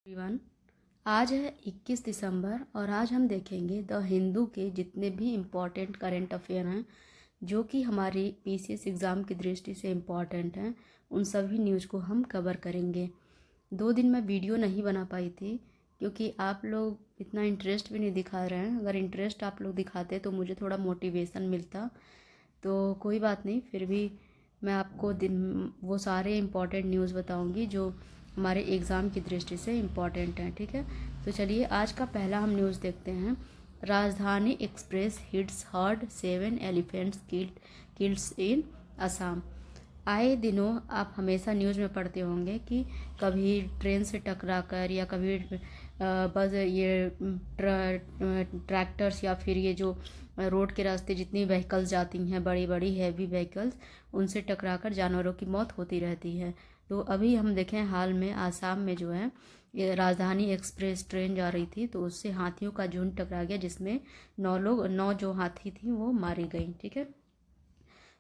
Everyone, आज है 21 दिसंबर और आज हम देखेंगे द हिंदू के जितने भी इम्पोर्टेंट करंट अफेयर हैं जो कि हमारी पीसीएस एग्ज़ाम की दृष्टि से इम्पॉर्टेंट हैं। उन सभी न्यूज़ को हम कवर करेंगे। 2 दिन मैं वीडियो नहीं बना पाई थी क्योंकि आप लोग इतना इंटरेस्ट भी नहीं दिखा रहे हैं। अगर इंटरेस्ट आप लोग दिखाते तो मुझे थोड़ा मोटिवेशन मिलता। तो कोई बात नहीं, फिर भी मैं आपको वो सारे इम्पॉर्टेंट न्यूज़ बताऊंगी जो हमारे एग्ज़ाम की दृष्टि से इम्पॉर्टेंट हैं। ठीक है, तो चलिए आज का पहला हम न्यूज़ देखते हैं। राजधानी एक्सप्रेस हिट्स हर्ड 7 एलिफेंट्स किल्ड्स इन असम। आए दिनों आप हमेशा न्यूज़ में पढ़ते होंगे कि कभी ट्रेन से टकराकर या कभी बस ये ट्रैक्टर्स या फिर ये जो रोड के रास्ते जितनी व्हीकल्स जाती हैं, बड़ी बड़ी हैवी व्हीकल्स, उनसे टकराकर जानवरों की मौत होती रहती है। तो अभी हम देखें हाल में आसाम में जो है ये राजधानी एक्सप्रेस ट्रेन जा रही थी, तो उससे हाथियों का झुंड टकरा गया जिसमें 9 जो हाथी थी वो मारी गई। ठीक है,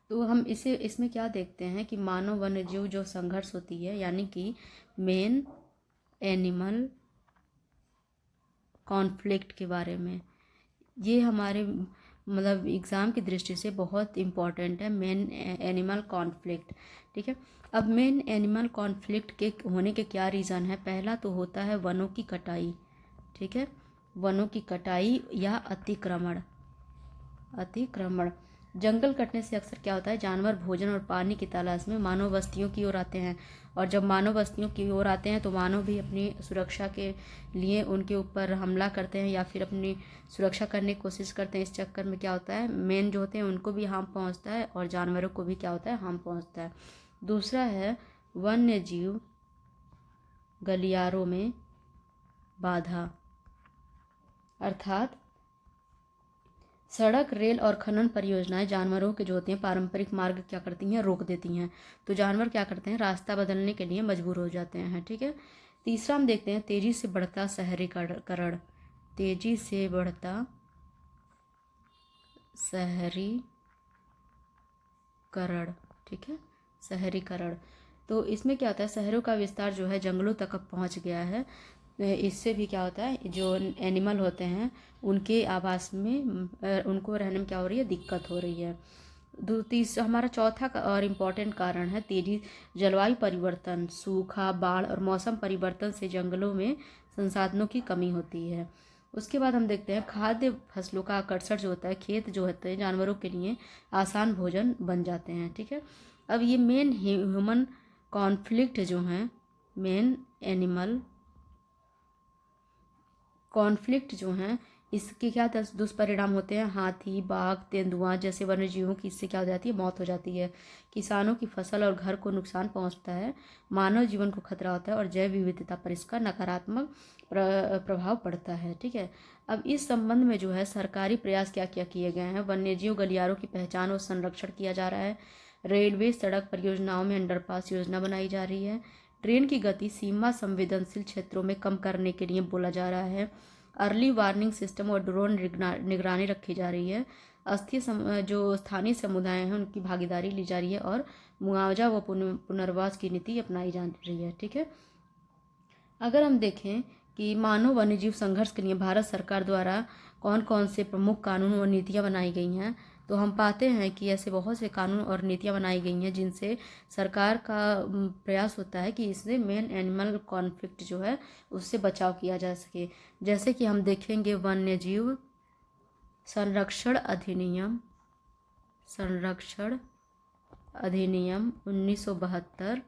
तो हम इसमें क्या देखते हैं कि मानव वन्य जीव जो संघर्ष होती है, यानी कि मेन एनिमल कॉन्फ्लिक्ट के बारे में, ये हमारे मतलब एग्ज़ाम की दृष्टि से बहुत इम्पॉर्टेंट है, मेन एनिमल कॉन्फ्लिक्ट। ठीक है, अब मेन एनिमल कॉन्फ्लिक्ट के होने के क्या रीज़न है। पहला तो होता है वनों की कटाई। ठीक है, वनों की कटाई या अतिक्रमण। जंगल कटने से अक्सर क्या होता है, जानवर भोजन और पानी की तलाश में मानव बस्तियों की ओर आते हैं, और जब मानव बस्तियों की ओर आते हैं तो मानव भी अपनी सुरक्षा के लिए उनके ऊपर हमला करते हैं या फिर अपनी सुरक्षा करने की कोशिश करते हैं। इस चक्कर में क्या होता है, मेन जो होते हैं उनको भी हार्म पहुंचता है और जानवरों को भी क्या होता है, हार्म पहुंचता है। दूसरा है वन्य जीव गलियारों में बाधा, अर्थात सड़क, रेल और खनन परियोजनाएं जानवरों के जो होते हैं पारंपरिक मार्ग क्या करती हैं, रोक देती हैं। तो जानवर क्या करते हैं, रास्ता बदलने के लिए मजबूर हो जाते हैं। ठीक है, तीसरा हम देखते हैं तेजी से बढ़ता शहरीकरण। तेजी से बढ़ता शहरीकरण। ठीक है, शहरीकरण। तो इसमें क्या होता है, शहरों का विस्तार जो है जंगलों तक अब पहुंच गया है। इससे भी क्या होता है, जो एनिमल होते हैं उनके आवास में उनको रहने में क्या हो रही है, दिक्कत हो रही है। हमारा चौथा और इम्पॉर्टेंट कारण है तेजी जलवायु परिवर्तन। सूखा, बाढ़ और मौसम परिवर्तन से जंगलों में संसाधनों की कमी होती है। उसके बाद हम देखते हैं खाद्य फसलों का आकर्षण जो होता है, खेत जो होते हैं जानवरों के लिए आसान भोजन बन जाते हैं। ठीक है, अब ये मेन ह्यूमन कॉन्फ्लिक्ट जो हैं, मेन एनिमल कॉन्फ्लिक्ट जो हैं, इसके क्या दुष्परिणाम होते हैं। हाथी, बाघ, तेंदुआ जैसे वन्य जीवों की इससे क्या हो जाती है, मौत हो जाती है। किसानों की फसल और घर को नुकसान पहुंचता है। मानव जीवन को खतरा होता है और जैव विविधता पर इसका नकारात्मक प्रभाव पड़ता है। ठीक है, अब इस संबंध में जो है सरकारी प्रयास क्या क्या किए गए हैं। वन्य जीव गलियारों की पहचान और संरक्षण किया जा रहा है। रेलवे सड़क परियोजनाओं में अंडरपास योजना बनाई जा रही है। ट्रेन की गति सीमा संवेदनशील क्षेत्रों में कम करने के लिए बोला जा रहा है। अर्ली वार्निंग सिस्टम और ड्रोन निगरानी रखी जा रही है। जो स्थानीय समुदाय हैं उनकी भागीदारी ली जा रही है और मुआवजा व पुनर्वास की नीति अपनाई जा रही है। ठीक है, अगर हम देखें कि मानव वन्यजीव संघर्ष के लिए भारत सरकार द्वारा कौन कौन से प्रमुख कानून और नीतियां बनाई गई हैं, तो हम पाते हैं कि ऐसे बहुत से कानून और नीतियां बनाई गई हैं जिनसे सरकार का प्रयास होता है कि इससे मेन एनिमल कॉन्फ्लिक्ट जो है उससे बचाव किया जा सके। जैसे कि हम देखेंगे वन्यजीव संरक्षण अधिनियम 1972।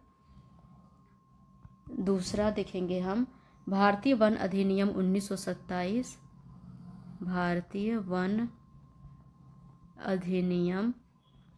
दूसरा देखेंगे हम भारतीय वन अधिनियम 1927। भारतीय वन अधिनियम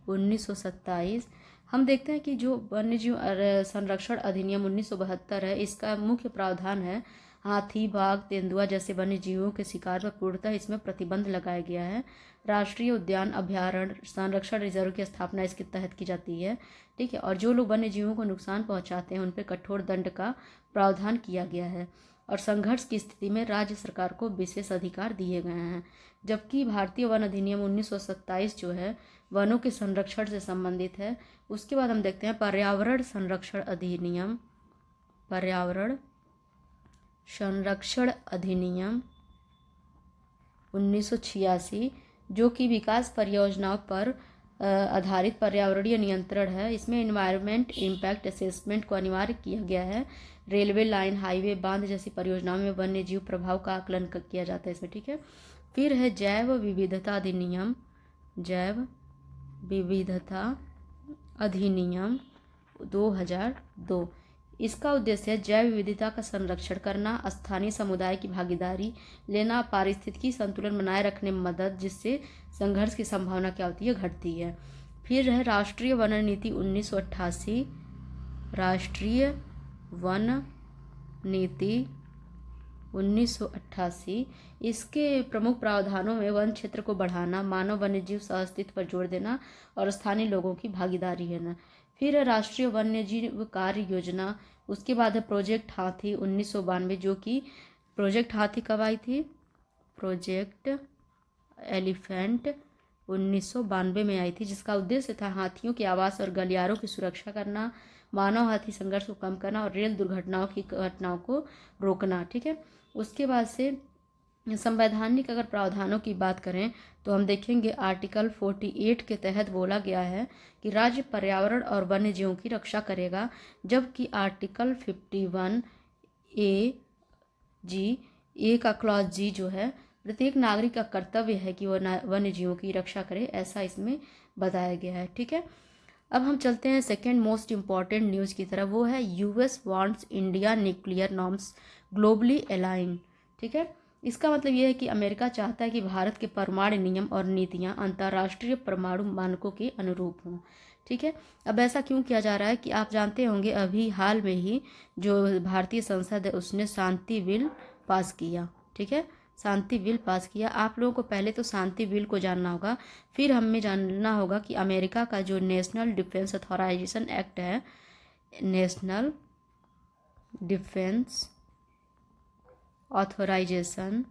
1927। हम देखते हैं कि जो वन्यजीव संरक्षण अधिनियम 1972 है, इसका मुख्य प्रावधान है हाथी, बाघ, तेंदुआ जैसे वन्य जीवों के शिकार पर पूर्णतः इसमें प्रतिबंध लगाया गया है। राष्ट्रीय उद्यान, अभ्यारण्य, संरक्षण रिजर्व की स्थापना इसके तहत की जाती है। ठीक है, और जो लोग वन्य जीवों को नुकसान पहुंचाते हैं उन पर कठोर दंड का प्रावधान किया गया है। और संघर्ष की स्थिति में राज्य सरकार को विशेष अधिकार दिए गए हैं। जबकि भारतीय वन अधिनियम 1927 जो है वनों के संरक्षण से संबंधित है। उसके बाद हम देखते हैं पर्यावरण संरक्षण अधिनियम, पर्यावरण संरक्षण अधिनियम 1986, जो कि विकास परियोजनाओं पर आधारित पर्यावरणीय नियंत्रण है। इसमें इन्वायरमेंट इम्पैक्ट असेसमेंट को अनिवार्य किया गया है। रेलवे लाइन, हाईवे, बांध जैसी परियोजनाओं में वन्य जीव प्रभाव का आकलन किया जाता है इसमें, ठीक है। फिर है जैव विविधता अधिनियम, जैव विविधता अधिनियम 2002। इसका उद्देश्य है जैव विविधता का संरक्षण करना, स्थानीय समुदाय की भागीदारी लेना, पारिस्थितिकी संतुलन बनाए रखने में मदद, जिससे संघर्ष की संभावना क्या होती है, घटती है। फिर है राष्ट्रीय वन नीति 1988, राष्ट्रीय वन नीति 1988। इसके प्रमुख प्रावधानों में वन क्षेत्र को बढ़ाना, मानव वन्य जीव सहअस्तित्व पर जोर देना और स्थानीय लोगों की भागीदारी है ना। फिर राष्ट्रीय वन्य जीव कार्य योजना। उसके बाद है प्रोजेक्ट हाथी 1992, जो कि प्रोजेक्ट हाथी कब आई थी, प्रोजेक्ट एलिफेंट 1992 में आई थी, जिसका उद्देश्य था हाथियों के आवास और गलियारों की सुरक्षा करना, मानव हाथी संघर्ष को कम करना और रेल दुर्घटनाओं की घटनाओं को रोकना, ठीक है। उसके बाद से संवैधानिक अगर प्रावधानों की बात करें तो हम देखेंगे आर्टिकल 48 के तहत बोला गया है कि राज्य पर्यावरण और वन्य जीवों की रक्षा करेगा, जबकि आर्टिकल 51 ए का क्लॉज जी जो है, प्रत्येक नागरिक का कर्तव्य है कि वह वन्य जीवों की रक्षा करे, ऐसा इसमें बताया गया है, ठीक है। अब हम चलते हैं सेकेंड मोस्ट इम्पॉर्टेंट न्यूज़ की तरफ, वो है US wants India nuclear norms globally align, ठीक है। इसका मतलब ये है कि अमेरिका चाहता है कि भारत के परमाणु नियम और नीतियां अंतर्राष्ट्रीय परमाणु मानकों के अनुरूप हों, ठीक है। अब ऐसा क्यों किया जा रहा है कि आप जानते होंगे अभी हाल में ही जो भारतीय संसद है उसने शांति बिल पास किया, ठीक है, शांति बिल पास किया। आप लोगों को पहले तो शांति बिल को जानना होगा, फिर हमें जानना होगा कि अमेरिका का जो नेशनल डिफेंस ऑथराइजेशन एक्ट है, नेशनल डिफेंस ऑथराइजेशन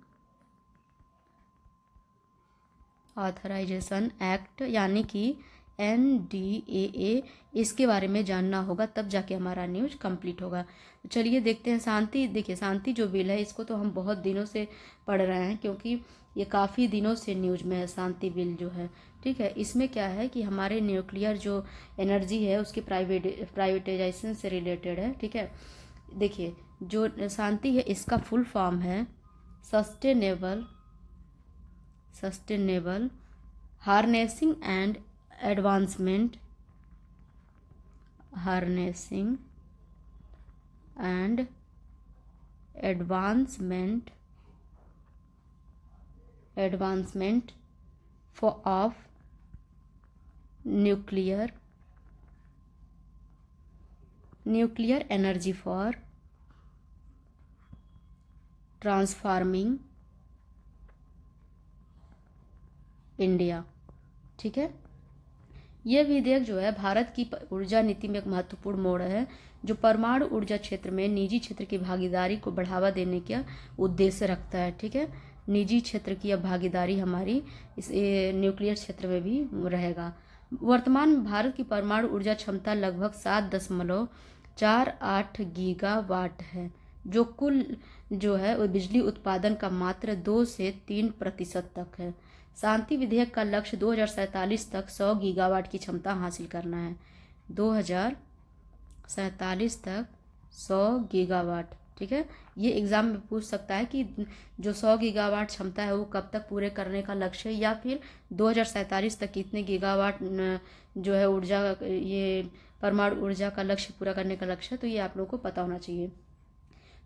एक्ट यानी कि NDAA, इसके बारे में जानना होगा, तब जाके हमारा न्यूज कंप्लीट होगा। तो चलिए देखते हैं शांति। देखिए शांति जो बिल है इसको तो हम बहुत दिनों से पढ़ रहे हैं, क्योंकि ये काफ़ी दिनों से न्यूज में है शांति बिल जो है, ठीक है। इसमें क्या है कि हमारे न्यूक्लियर जो एनर्जी है उसकी प्राइवेटाइजेशन से रिलेटेड है, ठीक है। देखिए जो शांति है इसका फुल फॉर्म है sustainable harnessing and advancement of nuclear energy for transforming India, ठीक है। यह विधेयक जो है भारत की ऊर्जा नीति में एक महत्वपूर्ण मोड़ है, जो परमाणु ऊर्जा क्षेत्र में निजी क्षेत्र की भागीदारी को बढ़ावा देने का उद्देश्य रखता है, ठीक है। निजी क्षेत्र की अब भागीदारी हमारी इस न्यूक्लियर क्षेत्र में भी रहेगा। वर्तमान में भारत की परमाणु ऊर्जा क्षमता लगभग 7.48 गीगावाट है, जो कुल जो है वो बिजली उत्पादन का मात्र 2 से 3% तक है। शांति विधेयक का लक्ष्य 2047 तक 100 गीगावाट की क्षमता हासिल करना है। 2047 तक 100 गीगावाट, ठीक है। ये एग्जाम में पूछ सकता है कि जो 100 गीगावाट क्षमता है वो कब तक पूरे करने का लक्ष्य है, या फिर 2047 तक कितने गीगावाट जो है ऊर्जा, ये परमाणु ऊर्जा का लक्ष्य पूरा करने का लक्ष्य है, तो ये आप लोगों को पता होना चाहिए,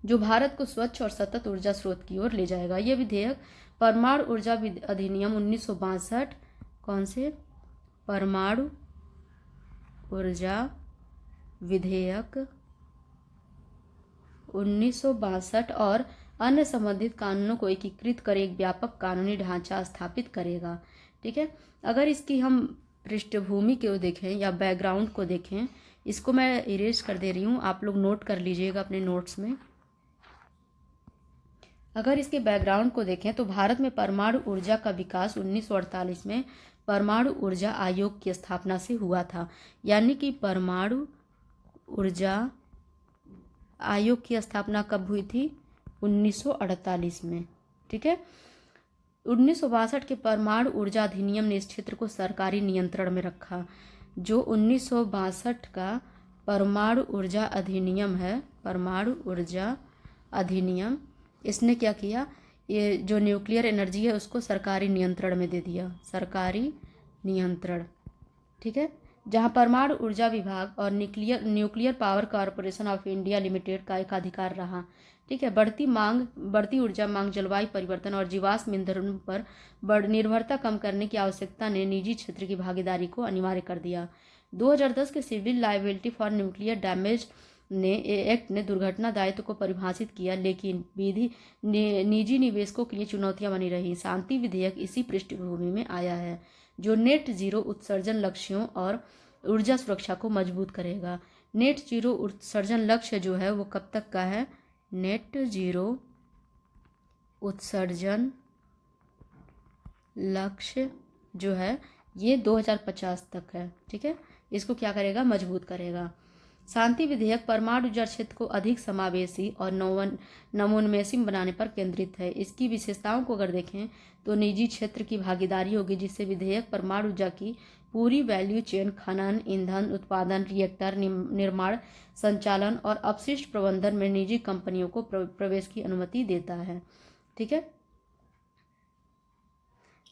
जो भारत को स्वच्छ और सतत ऊर्जा स्रोत की ओर ले जाएगा। यह विधेयक परमाणु ऊर्जा अधिनियम 1962, कौन से, परमाणु ऊर्जा विधेयक 1962 और अन्य संबंधित कानूनों को एकीकृत कर एक व्यापक कानूनी ढांचा स्थापित करेगा, ठीक है। अगर इसकी हम पृष्ठभूमि को देखें या बैकग्राउंड को देखें, इसको मैं इरेज कर दे रही हूँ, आप लोग नोट कर लीजिएगा अपने नोट्स में। अगर इसके बैकग्राउंड को देखें तो भारत में परमाणु ऊर्जा का विकास 1948 में परमाणु ऊर्जा आयोग की स्थापना से हुआ था। यानी कि परमाणु ऊर्जा आयोग की स्थापना कब हुई थी, 1948 में। ठीक है, 1962 के परमाणु ऊर्जा अधिनियम ने इस क्षेत्र को सरकारी नियंत्रण में रखा। जो 1962 का परमाणु ऊर्जा अधिनियम है, परमाणु ऊर्जा अधिनियम, इसने क्या किया, ये जो न्यूक्लियर एनर्जी है उसको सरकारी नियंत्रण में दे दिया, सरकारी नियंत्रण। ठीक है, जहां परमाणु ऊर्जा विभाग और nuclear power corporation of India limited का एक अधिकार रहा। ठीक है, बढ़ती ऊर्जा मांग, जलवायु परिवर्तन और जीवाश्म ईंधन पर निर्भरता कम करने की आवश्यकता ने निजी क्षेत्र की भागीदारी को अनिवार्य कर दिया। 2010 के civil liability for nuclear damage act ने दुर्घटना दायित्व को परिभाषित किया, लेकिन विधि निजी निवेशकों के लिए चुनौतियां बनी रही। शांति विधेयक इसी पृष्ठभूमि में आया है, जो नेट जीरो उत्सर्जन लक्ष्यों और ऊर्जा सुरक्षा को मजबूत करेगा। नेट जीरो उत्सर्जन लक्ष्य जो है वो कब तक का है? नेट जीरो उत्सर्जन लक्ष्य जो है ये 2050 तक है। ठीक है, इसको क्या करेगा? मजबूत करेगा। शांति विधेयक परमाणु ऊर्जा क्षेत्र को अधिक समावेशी और नवोन्मेषी बनाने पर केंद्रित है। इसकी विशेषताओं को अगर देखें तो निजी क्षेत्र की भागीदारी होगी, जिससे विधेयक परमाणु ऊर्जा की पूरी वैल्यू चेन, खनन, ईंधन उत्पादन, रिएक्टर निर्माण, संचालन और अपशिष्ट प्रबंधन में निजी कंपनियों को प्रवेश की अनुमति देता है। ठीक है,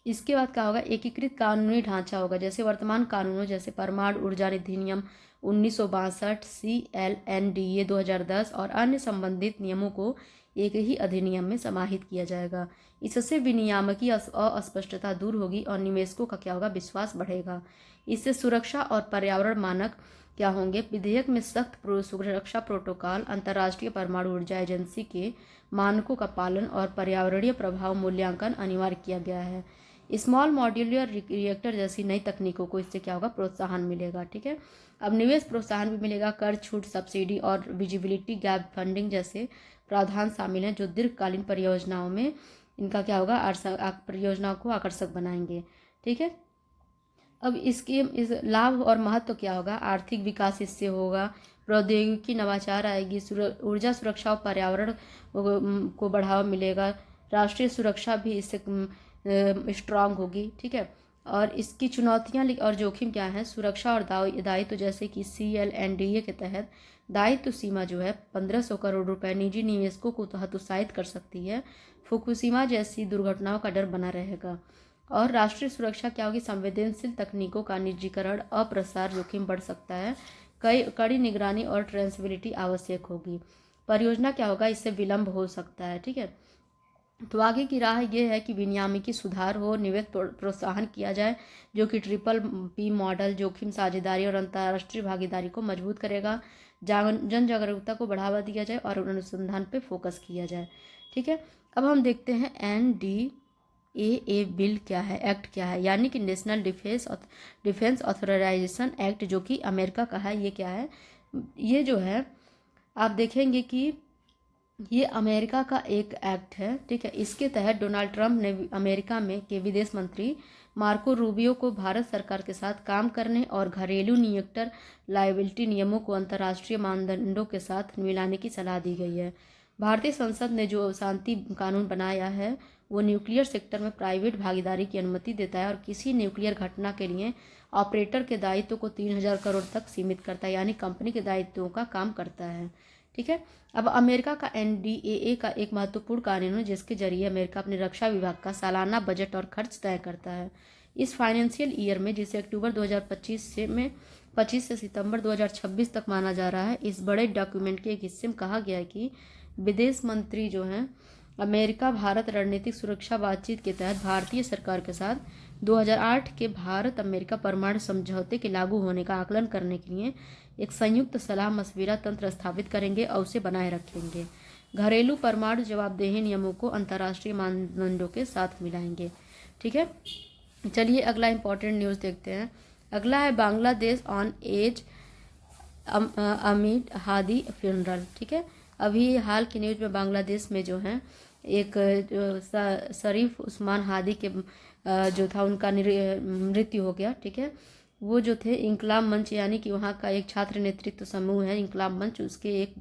इसके बाद क्या होगा? एकीकृत कानूनी ढांचा होगा, जैसे वर्तमान कानूनों जैसे परमाणु ऊर्जा अधिनियम 1962, CLNDA 2010 और अन्य संबंधित नियमों को एक ही अधिनियम में समाहित किया जाएगा। इससे विनियामकी अस्पष्टता दूर होगी और निवेशकों का क्या होगा? विश्वास बढ़ेगा। इससे सुरक्षा और पर्यावरण मानक क्या होंगे? विधेयक में सख्त सुरक्षा प्रोटोकॉल, अंतर्राष्ट्रीय परमाणु ऊर्जा एजेंसी के मानकों का पालन और पर्यावरणीय प्रभाव मूल्यांकन अनिवार्य किया गया है। स्मॉल मॉड्यूलर रिएक्टर जैसी नई तकनीकों को इससे क्या होगा? प्रोत्साहन मिलेगा। ठीक है, अब निवेश प्रोत्साहन भी मिलेगा। कर छूट, सब्सिडी और विजिबिलिटी गैप फंडिंग जैसे प्रावधान शामिल हैं, जो दीर्घकालीन परियोजनाओं में इनका क्या होगा? परियोजनाओं को आकर्षक बनाएंगे। ठीक है, अब इसके इस लाभ और महत्व क्या होगा? आर्थिक विकास इससे होगा, प्रौद्योगिकी नवाचार आएगी, ऊर्जा सुरक्षा और पर्यावरण को बढ़ावा मिलेगा, राष्ट्रीय सुरक्षा भी इससे स्ट्रांग होगी। ठीक है, और इसकी चुनौतियां और जोखिम क्या है? सुरक्षा और दायित्व, जैसे कि CLNDA के तहत दायित्व सीमा जो है 1500 करोड़ रुपए निजी निवेशकों को हतोत्साहित कर सकती है। फुकुशिमा जैसी दुर्घटनाओं का डर बना रहेगा। और राष्ट्रीय सुरक्षा क्या होगी? संवेदनशील तकनीकों का निजीकरण, अप्रसार जोखिम बढ़ सकता है। कड़ी निगरानी और ट्रेसेबिलिटी आवश्यक होगी। परियोजना क्या होगा? इससे विलंब हो सकता है। ठीक है, तो आगे की राह ये है कि विनियामकी सुधार हो, निवेश प्रोत्साहन किया जाए, जो कि PPP मॉडल जोखिम साझेदारी और अंतर्राष्ट्रीय भागीदारी को मजबूत करेगा। जन जागरूकता को बढ़ावा दिया जाए और अनुसंधान पे फोकस किया जाए। ठीक है, अब हम देखते हैं NDAA बिल क्या है, एक्ट क्या है, यानी कि नेशनल डिफेंस ऑथराइजेशन एक्ट, जो कि अमेरिका का है। ये क्या है? ये जो है आप देखेंगे कि ये अमेरिका का एक एक्ट है। ठीक है, इसके तहत डोनाल्ड ट्रंप ने अमेरिका में के विदेश मंत्री मार्को रूबियो को भारत सरकार के साथ काम करने और घरेलू नियोक्टर लायबिलिटी नियमों को अंतर्राष्ट्रीय मानदंडों के साथ मिलाने की सलाह दी गई है। भारतीय संसद ने जो शांति कानून बनाया है वो न्यूक्लियर सेक्टर में प्राइवेट भागीदारी की अनुमति देता है और किसी न्यूक्लियर घटना के लिए ऑपरेटर के दायित्व को 3000 करोड़ तक सीमित करता है, यानी कंपनी के दायित्वों का काम करता है। ठीक है, अब अमेरिका का NDAA का एक महत्वपूर्ण कानून है, जिसके जरिए अमेरिका अपने रक्षा विभाग का सालाना बजट और खर्च तय करता है। इस फाइनेंशियल ईयर में, जिसे अक्टूबर 2025 से सितंबर 2026 तक माना जा रहा है, इस बड़े डॉक्यूमेंट के एक हिस्से में कहा गया है कि विदेश मंत्री जो हैं अमेरिका भारत रणनीतिक सुरक्षा बातचीत के तहत भारतीय सरकार के साथ 2008 के भारत अमेरिका परमाणु समझौते के लागू होने का आकलन करने के लिए एक संयुक्त सलाह मशविरा तंत्र स्थापित करेंगे और उसे बनाए रखेंगे। घरेलू परमाणु जवाबदेही नियमों को अंतर्राष्ट्रीय मानदंडों के साथ मिलाएंगे। ठीक है, चलिए अगला इंपॉर्टेंट न्यूज़ देखते हैं। अगला है Bangladesh on edge amid Hadi funeral. ठीक है, अभी हाल की न्यूज़ में बांग्लादेश में जो है एक शरीफ उस्मान हादी के जो था उनका मृत्यु हो गया। ठीक है, वो जो थे इंकलाब मंच, यानी कि वहाँ का एक छात्र नेतृत्व समूह है इंकलाब मंच, उसके एक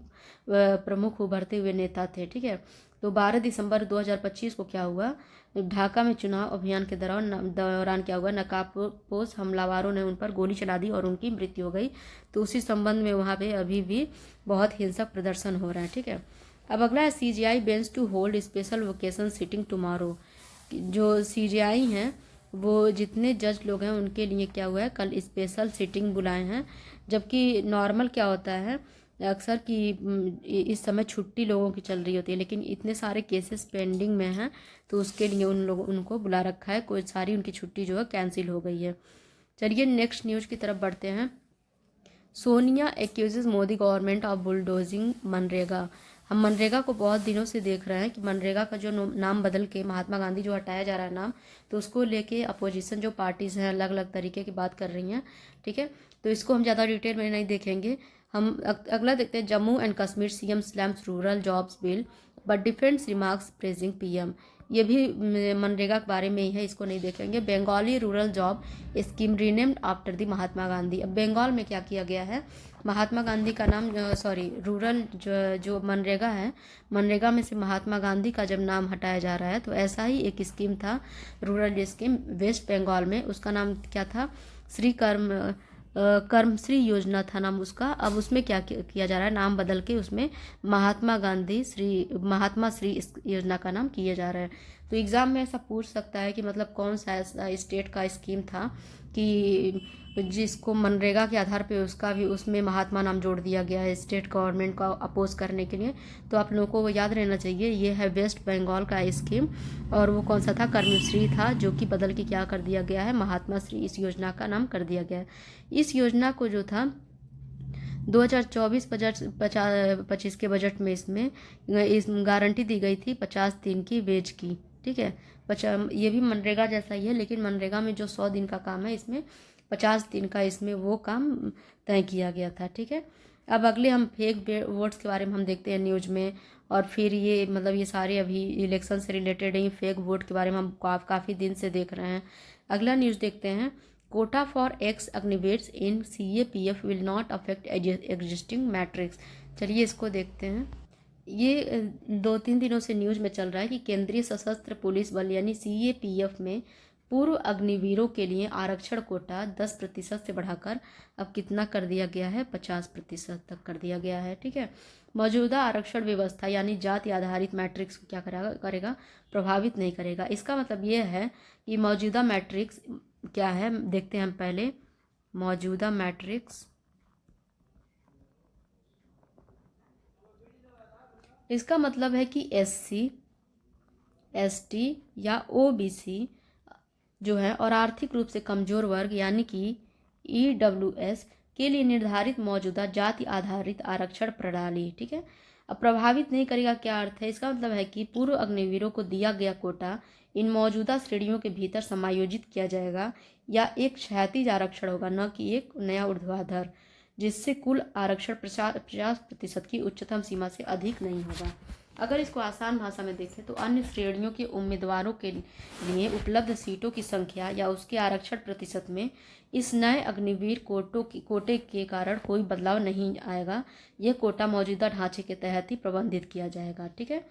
प्रमुख उभरते हुए नेता थे। ठीक है, तो 12 दिसंबर 2025 को क्या हुआ, ढाका में चुनाव अभियान के दौरान क्या हुआ, नकाबपोश हमलावरों ने उन पर गोली चला दी और उनकी मृत्यु हो गई। तो उसी संबंध में वहाँ पे अभी भी बहुत हिंसक प्रदर्शन हो रहा है। ठीक है, अब अगला है CJI bench to hold special vocation sitting tomorrow. जो CJI हैं वो जितने जज लोग हैं उनके लिए क्या हुआ है, कल स्पेशल सिटिंग बुलाए हैं। जबकि नॉर्मल क्या होता है अक्सर कि इस समय छुट्टी लोगों की चल रही होती है, लेकिन इतने सारे केसेस पेंडिंग में हैं तो उसके लिए उनको बुला रखा है। कोई सारी उनकी छुट्टी जो है कैंसिल हो गई है। चलिए नेक्स्ट न्यूज़ की तरफ बढ़ते हैं। Sonia accuses Modi government of bulldozing मनरेगा। हम मनरेगा को बहुत दिनों से देख रहे हैं कि मनरेगा का जो नाम बदल के महात्मा गांधी जो हटाया जा रहा है नाम, तो उसको लेके अपोजिशन जो पार्टीज़ हैं अलग अलग तरीके की बात कर रही हैं। ठीक है, तो इसको हम ज़्यादा डिटेल में नहीं देखेंगे। हम अगला देखते हैं। Jammu and Kashmir CM slams rural jobs bill but defence remarks praising PM। ये भी मनरेगा के बारे में ही है, इसको नहीं देखेंगे। Bengali rural job scheme renamed after the Mahatma Gandhi. अब बंगाल में क्या किया गया है, महात्मा गांधी का नाम रूरल जो मनरेगा है, मनरेगा में से महात्मा गांधी का जब नाम हटाया जा रहा है तो ऐसा ही एक स्कीम था रूरल स्कीम वेस्ट बंगाल में, उसका नाम क्या था, श्री कर्मश्री योजना था नाम उसका। अब उसमें क्या किया जा रहा है, नाम बदल के उसमें महात्मा श्री इस योजना का नाम किया जा रहा है। तो एग्ज़ाम में ऐसा पूछ सकता है कि मतलब कौन सा ऐसा स्टेट का स्कीम था कि जिसको मनरेगा के आधार पे उसका भी उसमें महात्मा नाम जोड़ दिया गया है स्टेट गवर्नमेंट को अपोज करने के लिए। तो आप लोगों को याद रहना चाहिए ये है वेस्ट बंगाल का स्कीम, और वो कौन सा था, कर्मश्री था, जो कि बदल के क्या कर दिया गया है, महात्मा श्री इस योजना का नाम कर दिया गया है। इस योजना को जो था 2024-25 के बजट में इसमें इस गारंटी दी गई थी 50 दिन की वेज की। ठीक है, ये भी मनरेगा जैसा ही है, लेकिन मनरेगा में जो 100 दिन का काम है इसमें 50 दिन का इसमें वो काम तय किया गया था। ठीक है, अब अगले हम फेक वोट्स के बारे में हम देखते हैं न्यूज़ में, और फिर ये मतलब ये सारे अभी इलेक्शन से रिलेटेड ही फेक वोट के बारे में हम काफ़ी दिन से देख रहे हैं। अगला न्यूज़ देखते हैं। Quota for ex Agniveers in CAPF will not affect existing matrix. चलिए इसको देखते हैं। ये 2-3 दिनों से न्यूज़ में चल रहा है कि केंद्रीय सशस्त्र पुलिस बल यानी CAPF में पूर्व अग्निवीरों के लिए आरक्षण कोटा 10% से बढ़ाकर अब कितना कर दिया गया है, 50% तक कर दिया गया है। ठीक है, मौजूदा आरक्षण व्यवस्था यानी जाति आधारित मैट्रिक्स को क्या करेगा, प्रभावित नहीं करेगा। इसका मतलब ये है कि मौजूदा मैट्रिक्स क्या है, देखते हैं हम पहले। मौजूदा मैट्रिक्स इसका मतलब है कि SC ST या OBC जो है और आर्थिक रूप से कमजोर वर्ग यानी कि EWS के लिए निर्धारित मौजूदा जाति आधारित आरक्षण प्रणाली। ठीक है, अब प्रभावित नहीं करेगा क्या अर्थ है, इसका मतलब है कि पूर्व अग्निवीरों को दिया गया कोटा इन मौजूदा श्रेणियों के भीतर समायोजित किया जाएगा या एक क्षैतिज आरक्षण होगा, न कि एक नया ऊर्ध्वाधर, जिससे कुल आरक्षण 50% की उच्चतम सीमा से अधिक नहीं होगा। अगर इसको आसान भाषा में देखें तो अन्य श्रेणियों के उम्मीदवारों के लिए उपलब्ध सीटों की संख्या या उसके आरक्षण प्रतिशत में इस नए अग्निवीर कोटे के कारण कोई बदलाव नहीं आएगा। यह कोटा मौजूदा ढांचे के तहत ही प्रबंधित किया जाएगा। ठीक है,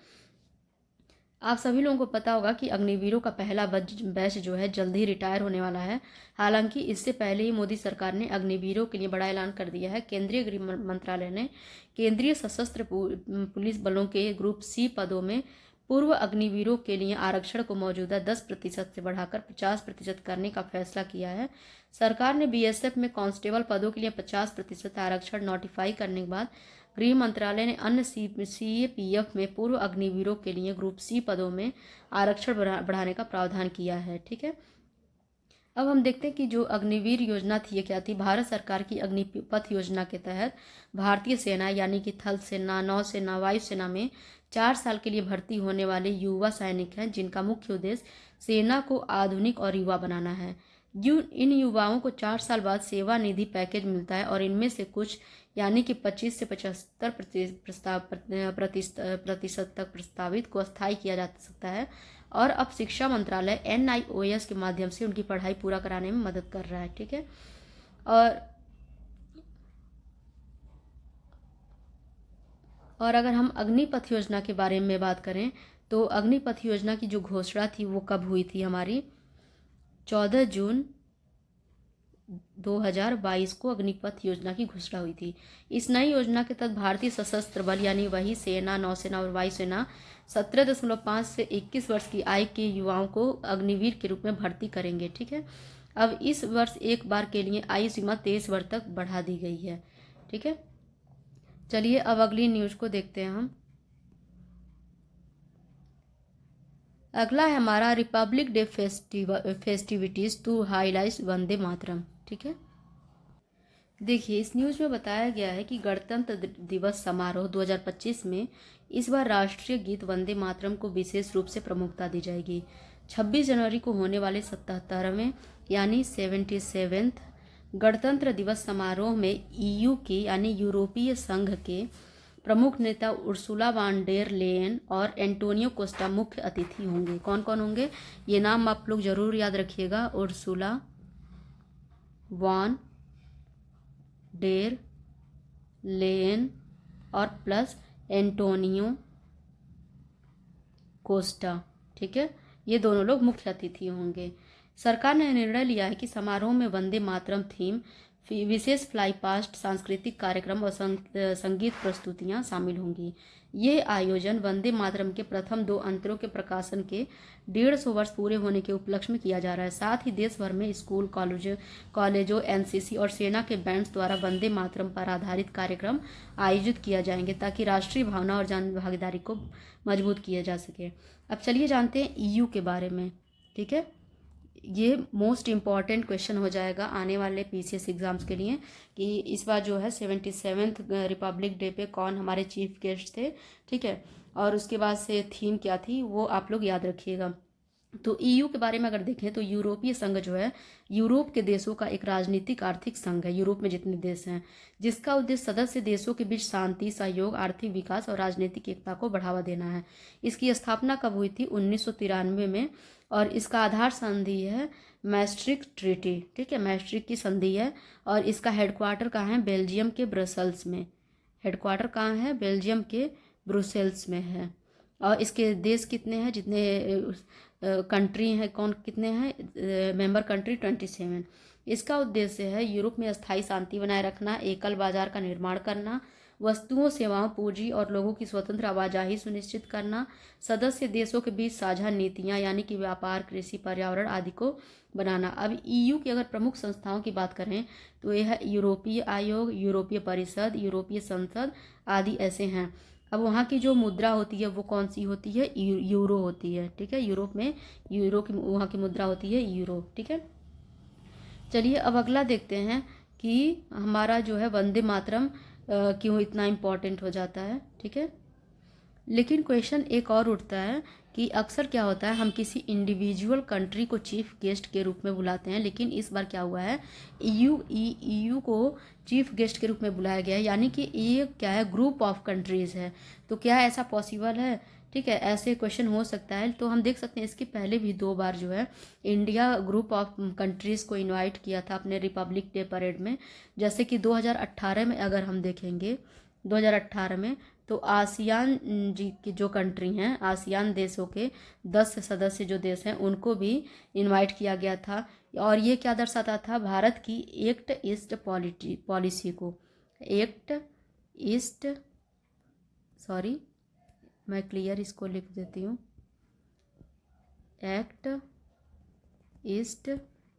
आप सभी लोगों को पता होगा कि अग्निवीरों का पहला बैच जो है जल्द ही रिटायर होने वाला है। हालांकि इससे पहले ही मोदी सरकार ने अग्निवीरों के लिए बड़ा ऐलान कर दिया है। केंद्रीय गृह मंत्रालय ने केंद्रीय सशस्त्र पुलिस बलों के ग्रुप C पदों में पूर्व अग्निवीरों के लिए आरक्षण को मौजूदा 10% से बढ़ाकर 50% करने का फैसला किया है। सरकार ने BSF में कांस्टेबल पदों के लिए 50% आरक्षण नोटिफाई करने के बाद गृह मंत्रालय ने अन्य CAPF में पूर्व अग्निवीरों के लिए ग्रुप C पदों में आरक्षण बढ़ाने का प्रावधान किया है। ठीक है, अब हम देखते हैं कि जो अग्निवीर योजना थी ये क्या थी। भारत सरकार की अग्निपथ योजना के तहत भारतीय सेना यानी कि थल सेना, नौसेना, वायुसेना में 4 साल के लिए भर्ती होने वाले युवा सैनिक हैं, जिनका मुख्य उद्देश्य सेना को आधुनिक और युवा बनाना है। इन युवाओं को 4 साल बाद सेवा निधि पैकेज मिलता है और इनमें से कुछ यानी कि 25 से 75% तक प्रस्तावित को स्थायी किया जा सकता है, और अब शिक्षा मंत्रालय NIOS के माध्यम से उनकी पढ़ाई पूरा कराने में मदद कर रहा है। ठीक है, और और अगर हम अग्निपथ योजना के बारे में बात करें तो अग्निपथ योजना की जो घोषणा थी वो कब हुई थी हमारी? 14 जून 2022 को अग्निपथ योजना की घोषणा हुई थी। इस नई योजना के तहत भारतीय सशस्त्र बल यानी वही सेना, नौसेना और वायुसेना 17.5 से 21 वर्ष की आयु के युवाओं को अग्निवीर के रूप में भर्ती करेंगे। ठीक है, अब इस वर्ष एक बार के लिए आयु सीमा 23 वर्ष तक बढ़ा दी गई है। ठीक है, चलिए अब अगली न्यूज को देखते हैं हम। अगला है हमारा republic day festivities to highlight Vande Mataram. ठीक है, देखिए इस न्यूज में बताया गया है कि गणतंत्र दिवस समारोह 2025 में इस बार राष्ट्रीय गीत वंदे मातरम को विशेष रूप से प्रमुखता दी जाएगी। 26 जनवरी को होने वाले 77वें यानी 77th गणतंत्र दिवस समारोह में ईयू के यानी यूरोपीय संघ के प्रमुख नेता उर्सुला वान डेर लेयन और एंटोनियो कोस्टा मुख्य अतिथि होंगे। कौन कौन होंगे ये नाम आप लोग जरूर याद रखिएगा। उर्सुला वान डेर लेयन और प्लस एंटोनियो कोस्टा। ठीक है, ये दोनों लोग मुख्य अतिथि होंगे। सरकार ने निर्णय लिया है कि समारोह में वंदे मातरम थीम, विशेष फ्लाई पास्ट, सांस्कृतिक कार्यक्रम और संगीत प्रस्तुतियां शामिल होंगी। ये आयोजन वंदे मातरम के प्रथम 2 अंतरों के प्रकाशन के 150 वर्ष पूरे होने के उपलक्ष्य में किया जा रहा है। साथ ही देश भर में स्कूल, कॉलेजों, एनसीसी और सेना के बैंड्स द्वारा वंदे मातरम पर आधारित कार्यक्रम आयोजित किया जाएंगे ताकि राष्ट्रीय भावना और जन भागीदारी को मजबूत किया जा सके। अब चलिए जानते हैं ईयू के बारे में। ठीक है, ये मोस्ट इम्पॉर्टेंट क्वेश्चन हो जाएगा आने वाले पीसीएस एग्जाम्स के लिए कि इस बार जो है 77th रिपब्लिक डे पे कौन हमारे चीफ गेस्ट थे। ठीक है, और उसके बाद से थीम क्या थी वो आप लोग याद रखिएगा। तो ईयू के बारे में अगर देखें तो यूरोपीय संघ जो है यूरोप के देशों का एक राजनीतिक आर्थिक संघ है। यूरोप में जितने देश हैं जिसका उद्देश्य सदस्य देशों के बीच शांति, सहयोग, आर्थिक विकास और राजनीतिक एकता को बढ़ावा देना है। इसकी स्थापना कब हुई थी? 1993 में, और इसका आधार संधि है मैस्ट्रिक्ट ट्रीटी। ठीक है, मैस्ट्रिक्ट की संधि है और इसका हेडक्वार्टर कहाँ है? बेल्जियम के ब्रसल्स में। हेडक्वार्टर कहाँ है? बेल्जियम के ब्रुसेल्स में है। और इसके देश कितने हैं? जितने कंट्री हैं, कौन कितने हैं मेंबर कंट्री? 27। इसका उद्देश्य है यूरोप में स्थायी शांति बनाए रखना, एकल बाजार का निर्माण करना, वस्तुओं, सेवाओं, पूंजी और लोगों की स्वतंत्र आवाजाही सुनिश्चित करना, सदस्य देशों के बीच साझा नीतियां यानी कि व्यापार, कृषि, पर्यावरण आदि को बनाना। अब ईयू की अगर प्रमुख संस्थाओं की बात करें तो यह है यूरोपीय आयोग, यूरोपीय परिषद, यूरोपीय संसद आदि ऐसे हैं। अब वहाँ की जो मुद्रा होती है वो कौन सी होती है? यूरो होती है। ठीक है, यूरोप में यूरो की वहाँ की मुद्रा होती है यूरो। ठीक है, चलिए अब अगला देखते हैं कि हमारा जो है वंदे मातरम क्यों इतना इम्पोर्टेंट हो जाता है। ठीक है, लेकिन क्वेश्चन एक और उठता है कि अक्सर क्या होता है हम किसी इंडिविजुअल कंट्री को चीफ गेस्ट के रूप में बुलाते हैं, लेकिन इस बार क्या हुआ है ईयू को चीफ गेस्ट के रूप में बुलाया गया है, यानी कि ये क्या है? ग्रुप ऑफ कंट्रीज़ है। तो क्या ऐसा पॉसिबल है? ठीक है, ऐसे क्वेश्चन हो सकता है। तो हम देख सकते हैं इसके पहले भी 2 बार जो है इंडिया ग्रुप ऑफ कंट्रीज़ को इनवाइट किया था अपने रिपब्लिक डे परेड में। जैसे कि 2018 में अगर हम देखेंगे 2018 में तो आसियान जी की जो कंट्री हैं, आसियान देशों के 10 सदस्य जो देश हैं उनको भी इनवाइट किया गया था। और ये क्या दर्शाता था? भारत की एक्ट ईस्ट पॉलिसी को। एक्ट ईस्ट, सॉरी मैं क्लियर इसको लिख देती हूँ, एक्ट ईस्ट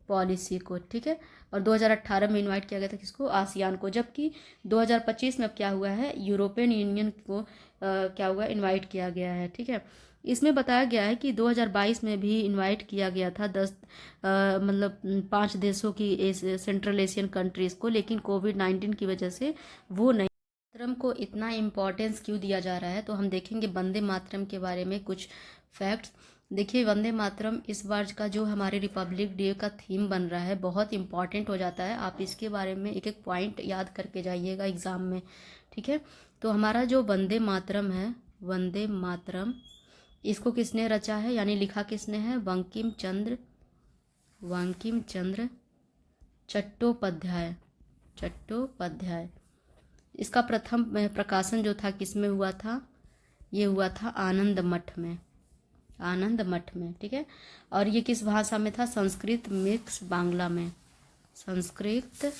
पॉलिसी को। ठीक है, और 2018 में इनवाइट किया गया था किसको? आसियान को। जबकि 2025 में अब क्या हुआ है? यूरोपियन यूनियन को क्या हुआ? इनवाइट किया गया है। ठीक है, इसमें बताया गया है कि 2022 में भी इनवाइट किया गया था 10 5 देशों की सेंट्रल एशियन कंट्रीज़ को, लेकिन कोविड-19 की वजह से वो नहीं। मातरम को इतना इम्पोर्टेंस क्यों दिया जा रहा है? तो हम देखेंगे वंदे मातरम के बारे में कुछ फैक्ट्स। देखिए वंदे मातरम इस बार का जो हमारे रिपब्लिक डे का थीम बन रहा है बहुत इंपॉर्टेंट हो जाता है। आप इसके बारे में एक एक पॉइंट याद करके जाइएगा एग्ज़ाम में। ठीक है, तो हमारा जो वंदे मातरम है, वंदे मातरम, इसको किसने रचा है यानी लिखा किसने है? बंकिम चंद्र चट्टोपाध्याय। इसका प्रथम प्रकाशन जो था किस में हुआ था, ये हुआ था आनंद मठ में, आनंद मठ में, ठीक है। और ये किस भाषा में था, संस्कृत मिक्स बांग्ला में, संस्कृत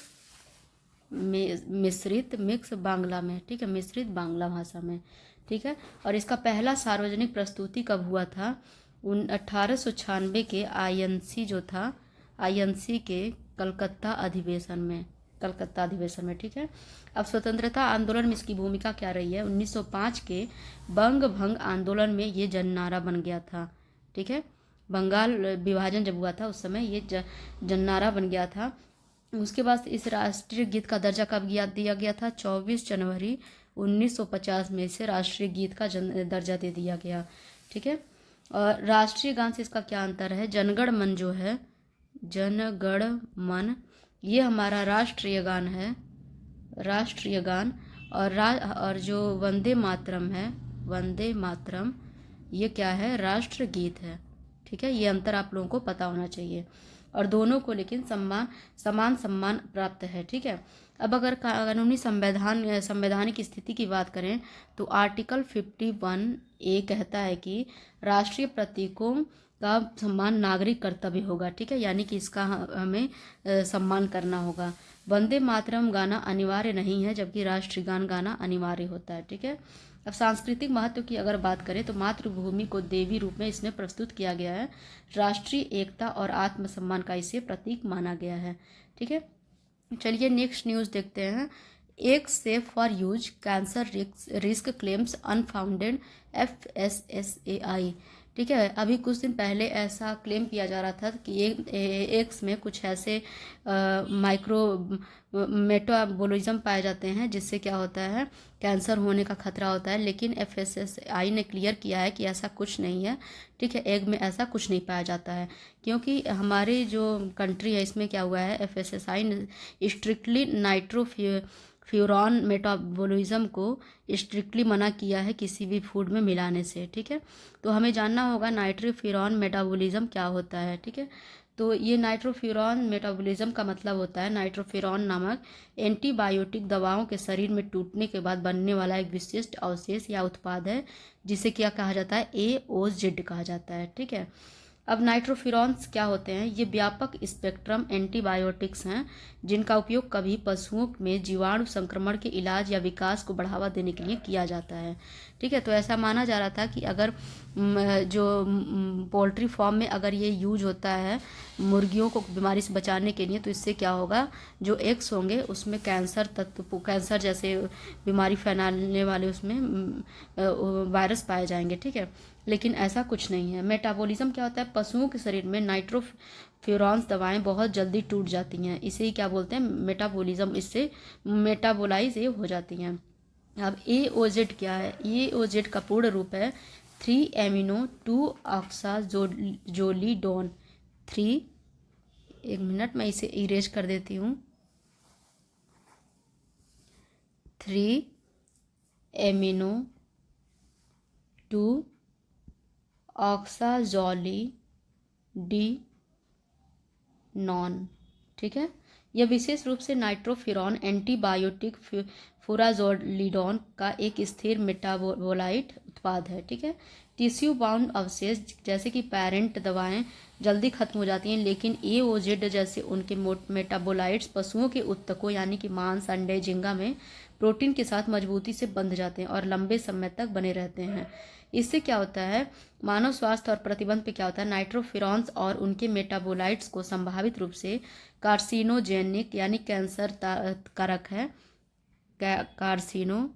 मिश्रित मिक्स बांग्ला में, ठीक है, मिश्रित बांग्ला भाषा में, ठीक है। और इसका पहला सार्वजनिक प्रस्तुति कब हुआ था, 1896 के आईएनसी जो था, आईएनसी के कलकत्ता अधिवेशन में, कलकत्ता अधिवेशन में, ठीक है। अब स्वतंत्रता आंदोलन में इसकी भूमिका क्या रही है, 1905 के बंग भंग आंदोलन में ये जननारा बन गया था, ठीक है। बंगाल विभाजन जब हुआ था उस समय ये जननारा बन गया था। उसके बाद इस राष्ट्रीय गीत का दर्जा कब दिया गया था, 24 जनवरी 1950 में इसे राष्ट्रीय गीत का दर्जा दे दिया गया, ठीक है। और राष्ट्रीय गान से इसका क्या अंतर है, जनगण मन जो है, जनगण मन ये हमारा राष्ट्रीय गान है, राष्ट्रीय गान, और जो वंदे मातरम है, वंदे मातरम ये क्या है, राष्ट्र गीत है, ठीक है। ये अंतर आप लोगों को पता होना चाहिए, और दोनों को लेकिन समान सम्मान प्राप्त है, ठीक है। अब अगर कानूनी संवैधानिक स्थिति की बात करें तो आर्टिकल 51A कहता है कि राष्ट्रीय प्रतीकों का सम्मान नागरिक कर्तव्य होगा, ठीक है, यानी कि इसका हमें सम्मान करना होगा। वंदे मातरम गाना अनिवार्य नहीं है, जबकि राष्ट्रीय गान गाना अनिवार्य होता है, ठीक है। अब सांस्कृतिक महत्व की अगर बात करें तो मातृभूमि को देवी रूप में इसमें प्रस्तुत किया गया है, राष्ट्रीय एकता और आत्मसम्मान का इसे प्रतीक माना गया है, ठीक है। चलिए नेक्स्ट न्यूज़ देखते हैं। एक safe for use cancer risk claims unfounded FSSAI, ठीक है। अभी कुछ दिन पहले ऐसा क्लेम किया जा रहा था कि एग्स में कुछ ऐसे माइक्रो मेटाबॉलिज्म पाए जाते हैं जिससे क्या होता है, कैंसर होने का खतरा होता है, लेकिन FSSAI ने क्लियर किया है कि ऐसा कुछ नहीं है, ठीक है। एग में ऐसा कुछ नहीं पाया जाता है, क्योंकि हमारे जो कंट्री है इसमें क्या हुआ है, FSSAI ने स्ट्रिक्टली नाइट्रोफ्यूरॉन मेटाबॉलिज्म को स्ट्रिक्टली मना किया है किसी भी फूड में मिलाने से, ठीक है। तो हमें जानना होगा नाइट्रोफ्यूरॉन मेटाबॉलिज्म क्या होता है, ठीक है। तो ये नाइट्रोफ्यूरॉन मेटाबॉलिज्म का मतलब होता है नाइट्रोफ्यूरॉन नामक एंटीबायोटिक दवाओं के शरीर में टूटने के बाद बनने वाला एक विशिष्ट अवशेष या उत्पाद है, जिसे क्या कहा जाता है, AOZ कहा जाता है, ठीक है। अब नाइट्रोफ्यूरॉन्स क्या होते हैं, ये व्यापक स्पेक्ट्रम एंटीबायोटिक्स हैं जिनका उपयोग कभी पशुओं में जीवाणु संक्रमण के इलाज या विकास को बढ़ावा देने के लिए किया जाता है, ठीक है। तो ऐसा माना जा रहा था कि अगर जो पोल्ट्री फार्म में अगर ये यूज होता है मुर्गियों को बीमारी से बचाने के लिए, तो इससे क्या होगा, जो एग्स होंगे उसमें कैंसर जैसे बीमारी फैलाने वाले उसमें वायरस पाए जाएंगे, ठीक है। लेकिन ऐसा कुछ नहीं है। मेटाबॉलिज्म क्या होता है, पशुओं के शरीर में नाइट्रोफ्यूरॉन्स दवाएं बहुत जल्दी टूट जाती हैं, इसे ही क्या बोलते हैं, मेटाबॉलिज्म, इससे मेटाबोलाइज ये हो जाती हैं। अब AOZ क्या है, AOZ का पूर्ण रूप है 3-amino-2-oxazolidone 3, एक मिनट मैं इसे इरेज कर देती हूँ, 3-amino-2-oxazolidinone, ठीक है। यह विशेष रूप से नाइट्रोफ्यूरॉन एंटीबायोटिक फुराजोलिडोन का एक स्थिर मेटाबोलाइट उत्पाद है, ठीक है। टिश्यू बाउंड अवशेष जैसे कि पेरेंट दवाएं जल्दी खत्म हो जाती हैं, लेकिन AOZ जैसे उनके मेटाबोलाइट्स पशुओं के उत्तकों यानी कि मांस, अंडे, झींगा में प्रोटीन के साथ मजबूती से बंध जाते हैं और लंबे समय तक बने रहते हैं। इससे क्या होता है, मानव स्वास्थ्य और प्रतिबंध पे क्या होता है, नाइट्रोफ्यूरॉन्स और उनके मेटाबोलाइट्स को संभावित रूप से कार्सिनोजेनिक यानी कैंसर कारक है, कार्सिनोजेनिक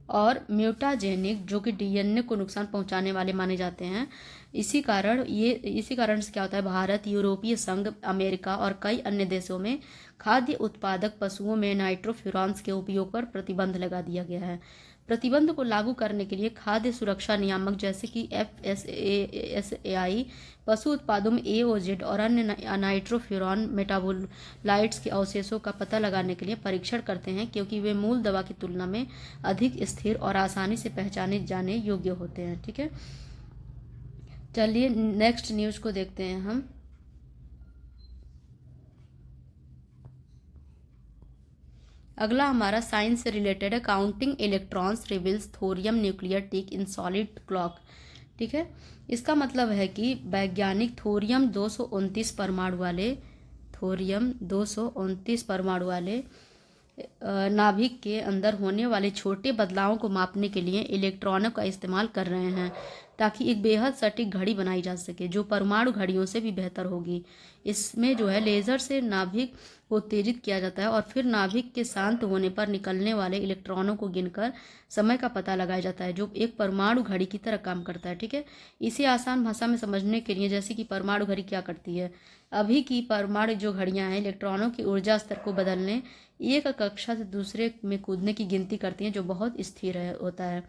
और म्यूटाजेनिक जो कि DNA को नुकसान पहुंचाने वाले माने जाते हैं। इसी कारण से क्या होता है, भारत, यूरोपीय संघ, अमेरिका और कई अन्य देशों में खाद्य उत्पादक पशुओं में नाइट्रोफ्यूरॉन्स के उपयोग पर प्रतिबंध लगा दिया गया है। प्रतिबंध को लागू करने के लिए खाद्य सुरक्षा नियामक जैसे कि FSSAI पशु उत्पादों में AOZ और अन्य नाइट्रोफ्यूरॉन मेटाबोलाइट्स के अवशेषों का पता लगाने के लिए परीक्षण करते हैं, क्योंकि वे मूल दवा की तुलना में अधिक स्थिर और आसानी से पहचाने जाने योग्य होते हैं, ठीक है। चलिए नेक्स्ट न्यूज़ को देखते हैं हम। अगला हमारा साइंस से रिलेटेड है, counting electrons reveals thorium nuclear tick in solid clock. ठीक है, इसका मतलब है कि वैज्ञानिक थोरियम 229 परमाणु वाले नाभिक के अंदर होने वाले छोटे बदलावों को मापने के लिए इलेक्ट्रॉनों का इस्तेमाल कर रहे हैं, ताकि एक बेहद सटीक घड़ी बनाई जा सके जो परमाणु घड़ियों से भी बेहतर होगी। इसमें जो है लेज़र से नाभिक को उत्तेजित किया जाता है और फिर नाभिक के शांत होने पर निकलने वाले इलेक्ट्रॉनों को गिनकर समय का पता लगाया जाता है, जो एक परमाणु घड़ी की तरह काम करता है। ठीक है, इसे आसान भाषा में समझने के लिए, जैसे कि परमाणु घड़ी क्या करती है, अभी की परमाणु जो घड़ियां हैं इलेक्ट्रॉनों की ऊर्जा स्तर को बदलने, एक कक्षा से दूसरे में कूदने की गिनती करती हैं, जो बहुत स्थिर होता है।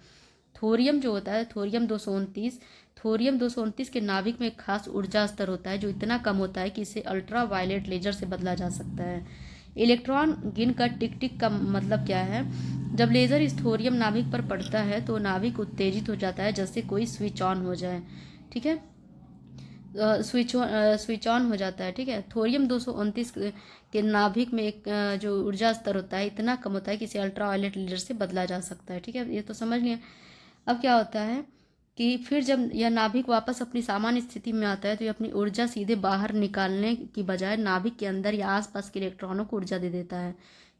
थोरियम जो होता है, थोरियम 229 के नाभिक में एक खास ऊर्जा स्तर होता है जो इतना कम होता है कि इसे अल्ट्रा वायलेट लेजर से बदला जा सकता है। इलेक्ट्रॉन गिनकर टिक टिक का मतलब क्या है, जब लेजर इस थोरियम नाभिक पर पड़ता है तो नाभिक उत्तेजित हो जाता है, जैसे कोई स्विच ऑन हो जाए। ठीक है, स्विच ऑन हो जाता है। ठीक है, थोरियम 229 के नाभिक में एक जो ऊर्जा स्तर होता है इतना कम होता है कि इसे अल्ट्रा वायलेट लेजर से बदला जा सकता है। ठीक है, ये तो समझ लिया। अब क्या होता है कि फिर जब यह नाभिक वापस अपनी सामान्य स्थिति में आता है तो ये अपनी ऊर्जा सीधे बाहर निकालने की बजाय नाभिक के अंदर या आसपास के इलेक्ट्रॉनों को ऊर्जा दे देता है।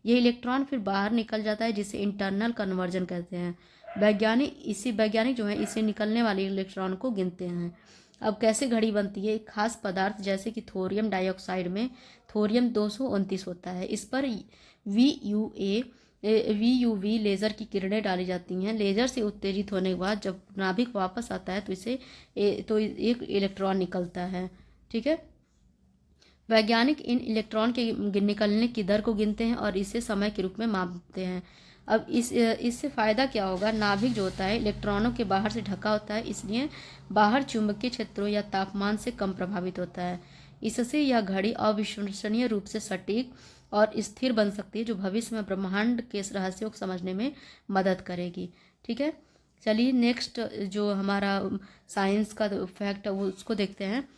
यह इलेक्ट्रॉन फिर बाहर निकल जाता है, जिसे इंटरनल कन्वर्जन कहते हैं। वैज्ञानिक जो है इसे निकलने वाले इलेक्ट्रॉन को गिनते हैं। अब कैसे घड़ी बनती है, एक खास पदार्थ जैसे कि थोरियम डाइऑक्साइड में थोरियम 229 होता है। इस पर वीयूवी लेज़र की किरणें डाली जाती हैं। लेज़र से उत्तेजित होने के बाद जब नाभिक वापस आता है तो एक इलेक्ट्रॉन निकलता है। ठीक है, वैज्ञानिक इन इलेक्ट्रॉन के निकलने की दर को गिनते हैं और इसे समय के रूप में मापते हैं। अब इससे फ़ायदा क्या होगा, नाभिक जो होता है इलेक्ट्रॉनों के बाहर से ढका होता है, इसलिए बाहर चुंबकीय क्षेत्रों या तापमान से कम प्रभावित होता है। इससे यह घड़ी अविश्वसनीय रूप से सटीक और स्थिर बन सकती है, जो भविष्य में ब्रह्मांड के रहस्यों को समझने में मदद करेगी। ठीक है, चलिए नेक्स्ट जो हमारा साइंस का फैक्ट है वो उसको देखते हैं।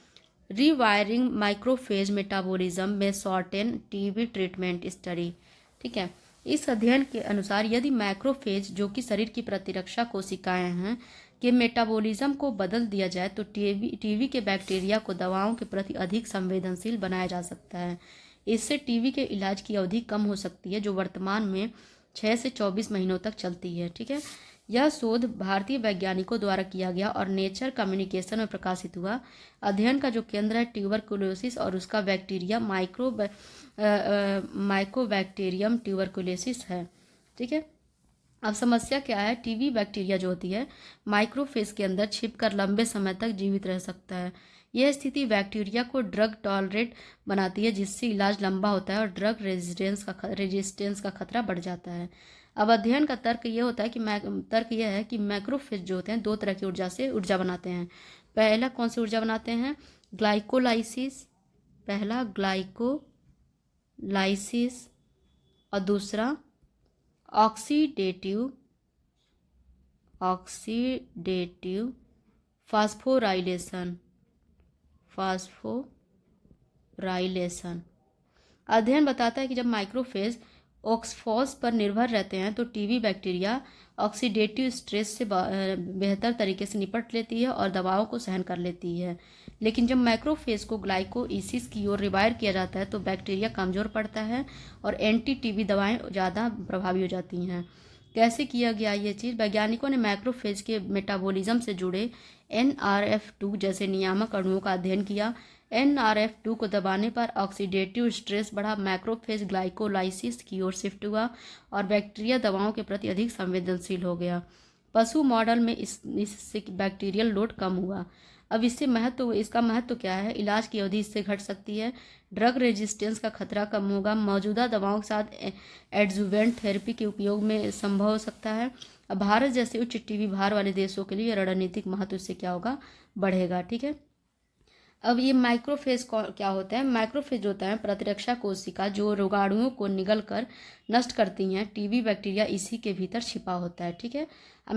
रीवायरिंग माइक्रोफेज मेटाबॉलिज्म में शॉर्टेन टीबी ट्रीटमेंट स्टडी। ठीक है, इस अध्ययन के अनुसार यदि मैक्रोफेज जो कि शरीर की प्रतिरक्षा कोशिकाएं हैं के मेटाबॉलिज्म को बदल दिया जाए तो टीबी के बैक्टीरिया को दवाओं के प्रति अधिक संवेदनशील बनाया जा सकता है। इससे टीबी के इलाज की अवधि कम हो सकती है, जो वर्तमान में 6 से 24 महीनों तक चलती है। ठीक है, यह शोध भारतीय वैज्ञानिकों द्वारा किया गया और नेचर कम्युनिकेशन में प्रकाशित हुआ। अध्ययन का जो केंद्र है ट्यूबरकुलोसिस और उसका बैक्टीरिया माइकोबैक्टीरियम ट्यूबरकुलोसिस है। ठीक है, अब समस्या क्या है, टीबी बैक्टीरिया जो होती है माइक्रोफेज के अंदर छिपकर लंबे समय तक जीवित रह सकता है। यह स्थिति बैक्टीरिया को ड्रग टॉलरेट बनाती है, जिससे इलाज लंबा होता है और ड्रग रेजिस्टेंस का खतरा बढ़ जाता है। अब अध्ययन का तर्क यह है कि मैक्रोफेज जो होते हैं दो तरह की ऊर्जा बनाते हैं। पहला कौन सी ऊर्जा बनाते हैं, ग्लाइकोलाइसिस और दूसरा ऑक्सीडेटिव फास्फोराइलेशन। अध्ययन बताता है कि जब माइक्रोफेज ऑक्सफॉस पर निर्भर रहते हैं तो टीबी बैक्टीरिया ऑक्सीडेटिव स्ट्रेस से बेहतर तरीके से निपट लेती है और दवाओं को सहन कर लेती है। लेकिन जब मैक्रोफेज को ग्लाइकोलाइसिस की ओर रिवायर किया जाता है तो बैक्टीरिया कमज़ोर पड़ता है और एंटी टीबी दवाएं ज़्यादा प्रभावी हो जाती हैं। कैसे किया गया ये चीज़, वैज्ञानिकों ने मैक्रोफेज के मेटाबॉलिज्म से जुड़े NRF2 जैसे नियामक अणुओं का अध्ययन किया। NRF2 को दबाने पर ऑक्सीडेटिव स्ट्रेस बढ़ा, मैक्रोफेज ग्लाइकोलाइसिस की ओर शिफ्ट हुआ और बैक्टीरिया दवाओं के प्रति अधिक संवेदनशील हो गया। पशु मॉडल में इससे बैक्टीरियल लोड कम हुआ। अब इसका महत्व क्या है, इलाज की अवधि इससे घट सकती है, ड्रग रेजिस्टेंस का खतरा कम होगा, मौजूदा दवाओं के साथ एडजुवेंट थेरेपी के उपयोग में संभव हो सकता है। अब भारत जैसे उच्च टीबी भार वाले देशों के लिए रणनीतिक महत्व इससे क्या होगा, बढ़ेगा। ठीक है, अब ये माइक्रोफेज क्या होता है, मैक्रोफेज होता है प्रतिरक्षा कोशिका जो रोगाणुओं को निगल कर नष्ट करती हैं। टीबी बैक्टीरिया इसी के भीतर छिपा होता है। ठीक है, अब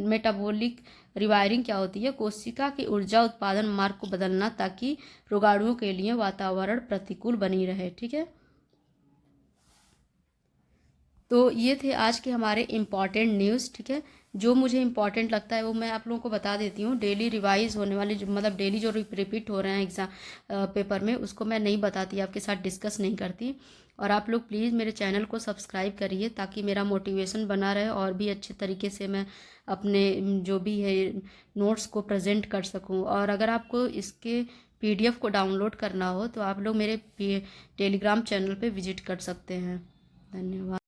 मेटाबॉलिक रिवायरिंग क्या होती है, कोशिका की ऊर्जा उत्पादन मार्ग को बदलना ताकि रोगाणुओं के लिए वातावरण प्रतिकूल बनी रहे। ठीक है, तो ये थे आज के हमारे इम्पॉर्टेंट न्यूज़, ठीक है। जो मुझे इम्पॉर्टेंट लगता है वो मैं आप लोगों को बता देती हूँ। डेली रिवाइज होने वाले जो मतलब डेली जो रिपीट हो रहे हैं एग्ज़ाम पेपर में, उसको मैं नहीं बताती, आपके साथ डिस्कस नहीं करती। और आप लोग प्लीज़ मेरे चैनल को सब्सक्राइब करिए ताकि मेरा मोटिवेशन बना रहे और भी अच्छे तरीके से मैं अपने जो भी है नोट्स को प्रेजेंट कर सकूं। और अगर आपको इसके पीडीएफ को डाउनलोड करना हो तो आप लोग मेरे टेलीग्राम चैनल पे विजिट कर सकते हैं। धन्यवाद।